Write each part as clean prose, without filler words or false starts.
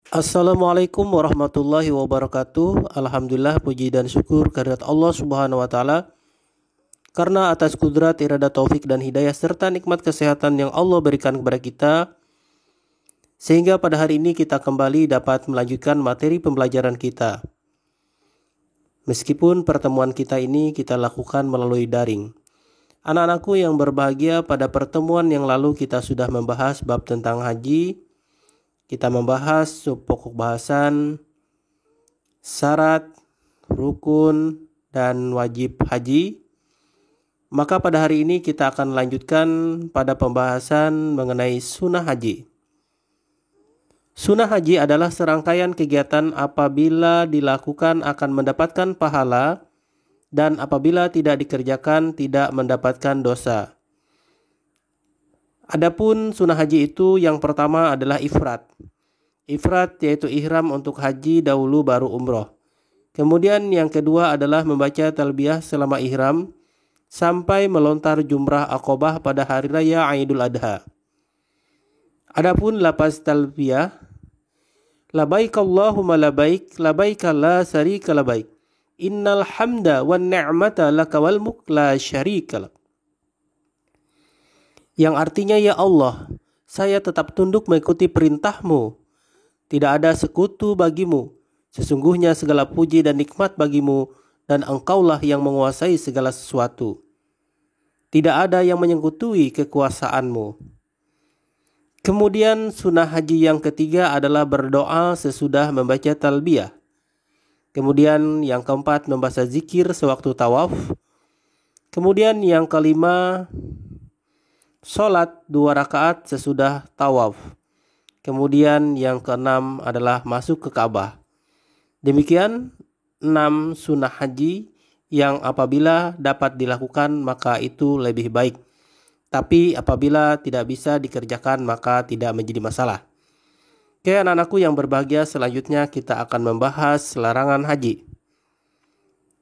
Assalamualaikum warahmatullahi wabarakatuh. Alhamdulillah, puji dan syukur kehadirat Allah Subhanahu wa taala karena atas kudrat, irada, taufik dan hidayah serta nikmat kesehatan yang Allah berikan kepada kita, sehingga pada hari ini kita kembali dapat melanjutkan materi pembelajaran kita. Meskipun pertemuan kita ini kita lakukan melalui daring. Anak-anakku yang berbahagia, pada pertemuan yang lalu kita sudah membahas bab tentang haji. Kita membahas pokok bahasan, syarat, rukun, dan wajib haji. Maka pada hari ini kita akan lanjutkan pada pembahasan mengenai sunnah haji. Sunnah haji adalah serangkaian kegiatan apabila dilakukan akan mendapatkan pahala dan apabila tidak dikerjakan tidak mendapatkan dosa. Adapun sunnah haji itu yang pertama adalah ifrat. Ifrat yaitu ihram untuk haji dahulu baru umroh. Kemudian yang kedua adalah membaca talbiyah selama ihram sampai melontar jumrah Aqabah pada hari raya Idul Adha. Adapun lafaz talbiyah, labaik Allahumma labaik, labaik la syarika labaik. Innal hamda wan ni'mata laka wal mulk la syarika lak. Yang artinya, ya Allah, saya tetap tunduk mengikuti perintah-Mu. Tidak ada sekutu bagimu. Sesungguhnya segala puji dan nikmat bagimu, dan Engkaulah yang menguasai segala sesuatu. Tidak ada yang menyekutui kekuasaan-Mu. Kemudian sunnah haji yang ketiga adalah berdoa sesudah membaca talbiyah. Kemudian yang keempat membaca zikir sewaktu tawaf. Kemudian yang kelima, sholat 2 rakaat sesudah tawaf. Kemudian yang keenam adalah masuk ke Ka'bah. Demikian 6 sunnah haji yang apabila dapat dilakukan maka itu lebih baik. Tapi apabila tidak bisa dikerjakan maka tidak menjadi masalah. Oke, anak-anakku yang berbahagia, selanjutnya kita akan membahas larangan haji.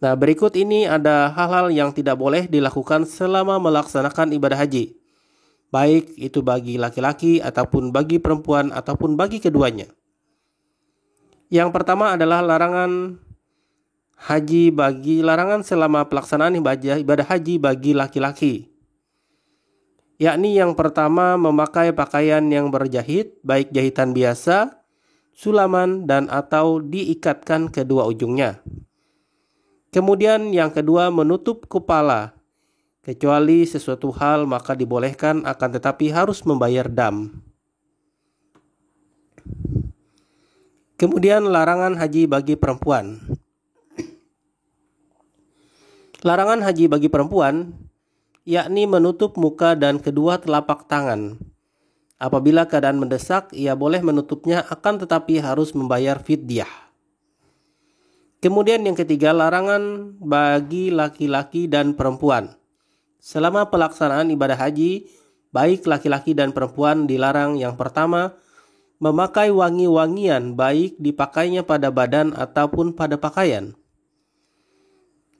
Nah, berikut ini ada hal-hal yang tidak boleh dilakukan selama melaksanakan ibadah haji. Baik itu bagi laki-laki ataupun bagi perempuan ataupun bagi keduanya. Yang pertama adalah larangan selama pelaksanaan ibadah haji bagi laki-laki. Yakni yang pertama memakai pakaian yang berjahit, baik jahitan biasa, sulaman dan atau diikatkan kedua ujungnya. Kemudian yang kedua menutup kepala. Kecuali sesuatu hal maka dibolehkan, akan tetapi harus membayar dam. Kemudian larangan haji bagi perempuan. Larangan haji bagi perempuan yakni menutup muka dan kedua telapak tangan. Apabila keadaan mendesak, ia boleh menutupnya, akan tetapi harus membayar fidyah. Kemudian yang ketiga, larangan bagi laki-laki dan perempuan. Selama pelaksanaan ibadah haji, baik laki-laki dan perempuan dilarang yang pertama, memakai wangi-wangian baik dipakainya pada badan ataupun pada pakaian.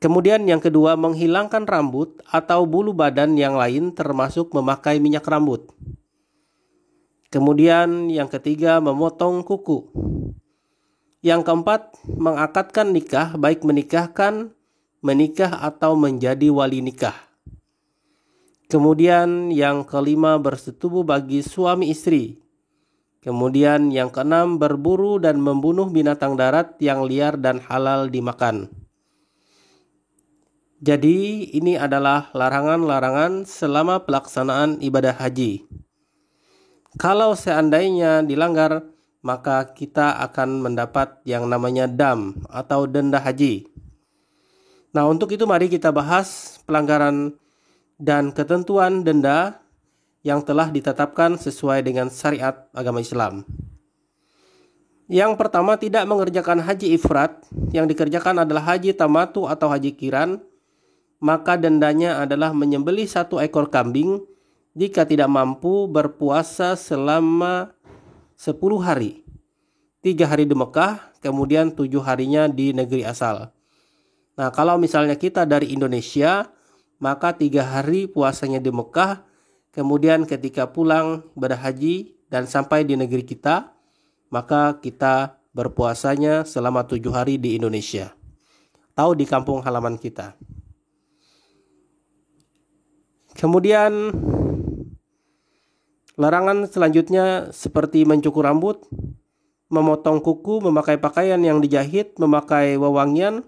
Kemudian yang kedua, menghilangkan rambut atau bulu badan yang lain termasuk memakai minyak rambut. Kemudian yang ketiga, memotong kuku. Yang keempat, mengakadkan nikah baik menikahkan, menikah atau menjadi wali nikah. Kemudian yang kelima, bersetubuh bagi suami istri. Kemudian yang keenam, berburu dan membunuh binatang darat yang liar dan halal dimakan. Jadi ini adalah larangan-larangan selama pelaksanaan ibadah haji. Kalau seandainya dilanggar, maka kita akan mendapat yang namanya dam atau denda haji. Nah, untuk itu mari kita bahas pelanggaran dan ketentuan denda yang telah ditetapkan sesuai dengan syariat agama Islam. Yang pertama, tidak mengerjakan haji ifrat. Yang dikerjakan adalah haji tamatu atau haji kiran. Maka dendanya adalah menyembelih 1 ekor kambing jika tidak mampu berpuasa selama 10 hari. 3 hari di Mekah, kemudian 7 harinya di negeri asal. Nah, kalau misalnya kita dari Indonesia, maka 3 hari puasanya di Mekah, kemudian ketika pulang ibadah haji dan sampai di negeri kita, maka kita berpuasanya selama 7 hari di Indonesia atau di kampung halaman kita. Kemudian larangan selanjutnya seperti mencukur rambut, memotong kuku, memakai pakaian yang dijahit, memakai wewangian,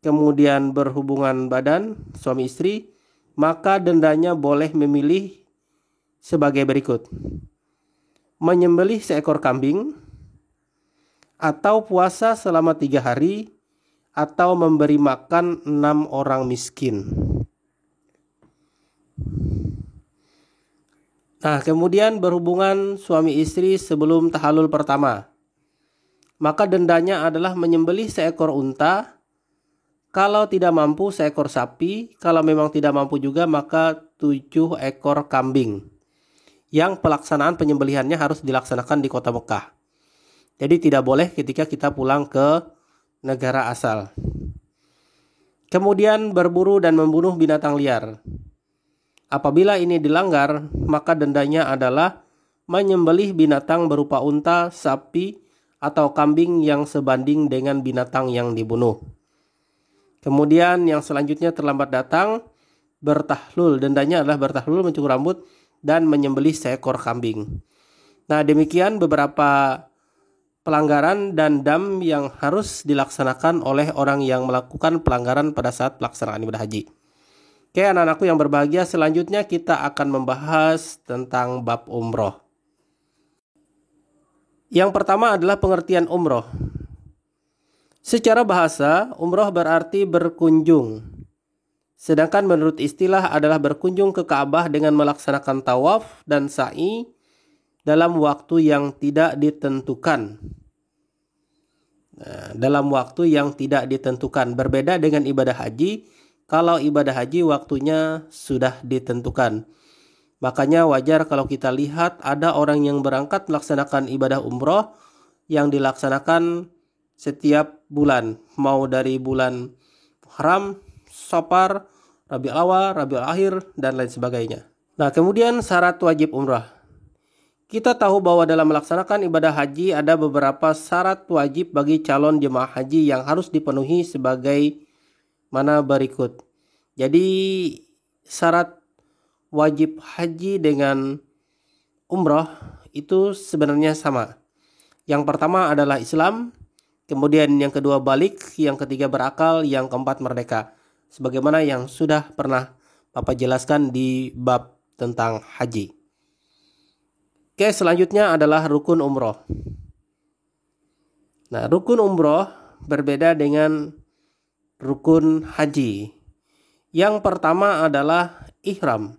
kemudian berhubungan badan suami istri, maka dendanya boleh memilih sebagai berikut: menyembelih seekor kambing, atau puasa selama 3 hari, atau memberi makan 6 orang miskin. Nah, kemudian berhubungan suami istri sebelum tahallul pertama, maka dendanya adalah menyembelih seekor unta, kalau tidak mampu seekor sapi, kalau memang tidak mampu juga maka 7 ekor kambing, yang pelaksanaan penyembelihannya harus dilaksanakan di kota Mekah. Jadi tidak boleh ketika kita pulang ke negara asal. Kemudian berburu dan membunuh binatang liar. Apabila ini dilanggar, maka dendanya adalah menyembelih binatang berupa unta, sapi, atau kambing yang sebanding dengan binatang yang dibunuh. Kemudian yang selanjutnya terlambat datang, bertahlul. Dendanya adalah bertahlul, mencukur rambut, dan menyembelih seekor kambing. Nah, demikian beberapa pelanggaran dan dam yang harus dilaksanakan oleh orang yang melakukan pelanggaran pada saat pelaksanaan ibadah haji. Oke, anak-anakku yang berbahagia, selanjutnya kita akan membahas tentang bab umroh. Yang pertama adalah pengertian umroh. Secara bahasa, umroh berarti berkunjung. Sedangkan menurut istilah adalah berkunjung ke Ka'bah dengan melaksanakan tawaf dan sa'i dalam waktu yang tidak ditentukan. Dalam waktu yang tidak ditentukan. Berbeda dengan ibadah haji. Kalau ibadah haji waktunya sudah ditentukan. Makanya wajar kalau kita lihat ada orang yang berangkat melaksanakan ibadah umroh yang dilaksanakan setiap bulan. Mau dari bulan Muharram, Safar, Rabiul Awal, Rabiul Akhir, dan lain sebagainya. Nah, kemudian syarat wajib umrah. Kita tahu bahwa dalam melaksanakan ibadah haji ada beberapa syarat wajib bagi calon jemaah haji yang harus dipenuhi sebagai mana berikut. Jadi syarat wajib haji dengan umroh itu sebenarnya sama. Yang pertama adalah Islam, kemudian yang kedua balik, yang ketiga berakal, yang keempat merdeka. Sebagaimana yang sudah pernah Bapak jelaskan di bab tentang haji. Oke, selanjutnya adalah rukun umroh. Nah, rukun umroh berbeda dengan rukun haji. Yang pertama adalah ihram,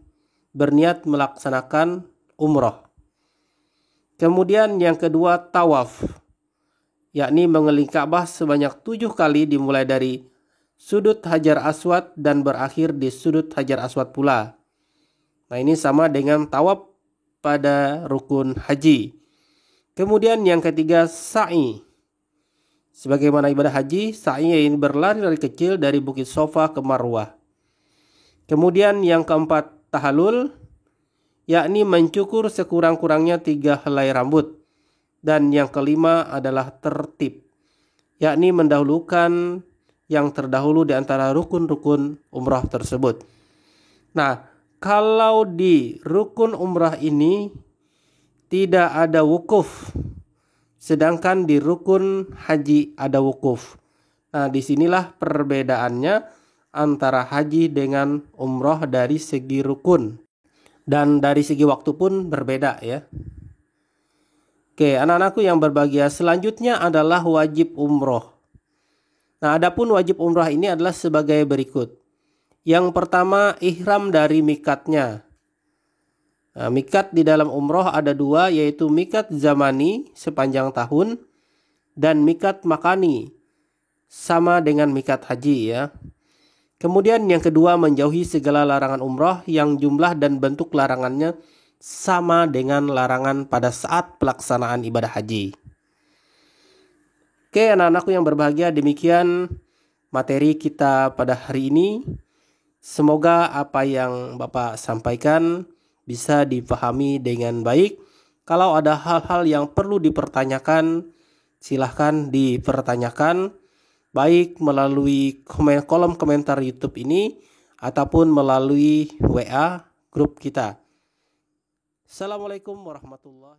berniat melaksanakan umroh. Kemudian yang kedua tawaf, yakni mengelilingi Ka'bah sebanyak 7 kali dimulai dari sudut Hajar Aswad dan berakhir di sudut Hajar Aswad pula. Nah, ini sama dengan tawaf pada rukun haji. Kemudian yang ketiga sa'i. Sebagaimana ibadah haji, sa'i ini berlari dari kecil dari Bukit Sofa ke Marwah. Kemudian yang keempat tahallul, yakni mencukur sekurang-kurangnya 3 helai rambut. Dan yang kelima adalah tertib, yakni mendahulukan yang terdahulu di antara rukun-rukun umrah tersebut. Nah, kalau di rukun umrah ini tidak ada wukuf, sedangkan di rukun haji ada wukuf. Nah, disinilah perbedaannya antara haji dengan umrah dari segi rukun. Dan dari segi waktu pun berbeda ya. Oke, anak-anakku yang berbahagia, selanjutnya adalah wajib umroh. Nah, adapun wajib umrah ini adalah sebagai berikut. Yang pertama, ihram dari mikatnya. Nah, mikat di dalam umroh ada 2, yaitu mikat zamani sepanjang tahun dan mikat makani sama dengan mikat haji ya. Kemudian yang kedua, menjauhi segala larangan umroh yang jumlah dan bentuk larangannya sama dengan larangan pada saat pelaksanaan ibadah haji. Oke, anak-anakku yang berbahagia, demikian materi kita pada hari ini. Semoga apa yang Bapak sampaikan bisa dipahami dengan baik. Kalau ada hal-hal yang perlu dipertanyakan, silahkan dipertanyakan, baik melalui kolom komentar YouTube ini ataupun melalui WA grup kita. Assalamualaikum warahmatullahi wabarakatuh.